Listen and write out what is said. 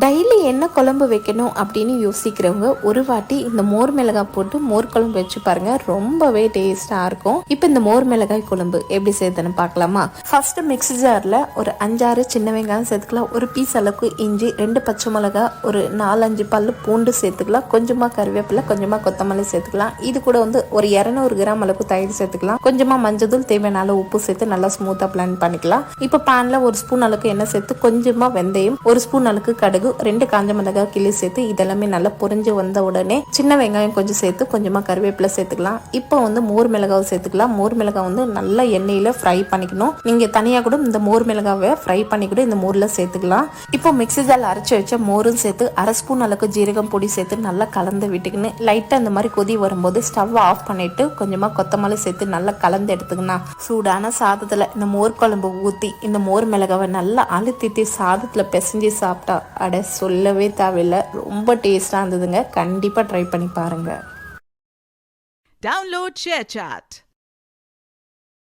Daily என்ன குழம்பு வைக்கணும் அப்படின்னு யோசிக்கிறவங்க ஒரு வாட்டி இந்த மோர் மிளகாய் போட்டு மோர் குழம்பு வச்சு பாருங்க, ரொம்பவே டேஸ்டா இருக்கும். இப்போ இந்த மோர் மிளகாய் குழம்பு எப்படி செய்யுதுன்னு பார்க்கலாமா? ஃபர்ஸ்ட் மிக்ஸி ஜார்ல ஒரு 5-6 சின்ன வெங்காயம் சேர்த்துக்கலாம், ஒரு பீஸ் அளவுக்கு இஞ்சி, 2 பச்சை மிளகாய், ஒரு 4-5 பல்லு பூண்டு சேர்த்துக்கலாம், கொஞ்சமா கருவேப்பிலை, கொஞ்சமா கொத்தமல்லி சேர்த்துக்கலாம். இது கூட ஒரு 200 கிராம் அளவுக்கு தயிர் சேர்த்துக்கலாம், கொஞ்சமா மஞ்சள், தேவையான அளவு உப்பு சேர்த்து நல்லா ஸ்மூத்தா பிளான் பண்ணிக்கலாம். இப்போ பேன்ல ஒரு ஸ்பூன் அளவுக்கு எண்ணெய் சேர்த்து கொஞ்சமா வெந்தயம், ஒரு ஸ்பூன் அளவுக்கு கடுகு, 2 காஞ்ச மிளகாய் கிள்ளி சேர்த்து இதெல்லாமே நல்லா பொரிஞ்சு வந்த உடனே சின்ன வெங்காயம் கொஞ்சம் சேர்த்து கொஞ்சமா கருவேப்பிலை சேர்த்துக்கலாம். இப்போ மோர் மிளகாய் சேர்த்துக்கலாம். மோர் மிளகாய் நல்லா எண்ணெயில ஃப்ரை பண்ணிக்கணும். நீங்க தனியா கூட இந்த மோர் மிளகாவை ஃப்ரை பண்ணி கூட இந்த மோர்ல சேர்த்துக்கலாம். இப்போ மிக்ஸி ஜார்ல அரைச்சு வச்ச மோரும் சேர்த்து 1/2 ஸ்பூன் அளவுக்கு ஜீரகம் பொடி சேர்த்து நல்லா கலந்து விட்டுக்கின்னு லைட்டா இந்த மாதிரி கொதி வரும்போது ஸ்டவ் ஆஃப் பண்ணிட்டு கொஞ்சமா கொத்தமல்லி சேர்த்து நல்லா கலந்து எடுத்துக்கணும். சூடான சாதத்துல இந்த மோர் குழம்பு ஊத்தி இந்த மோர் மிளகாவை நல்லா அழுத்திட்டு சாதத்துல பிசைஞ்சு சாப்பிட்டா அட சொல்லவே தேவையில்லை, ரொம்ப டேஸ்டா இருந்ததுங்க. கண்டிப்பா ட்ரை பண்ணி பாருங்க. Download ShareChat.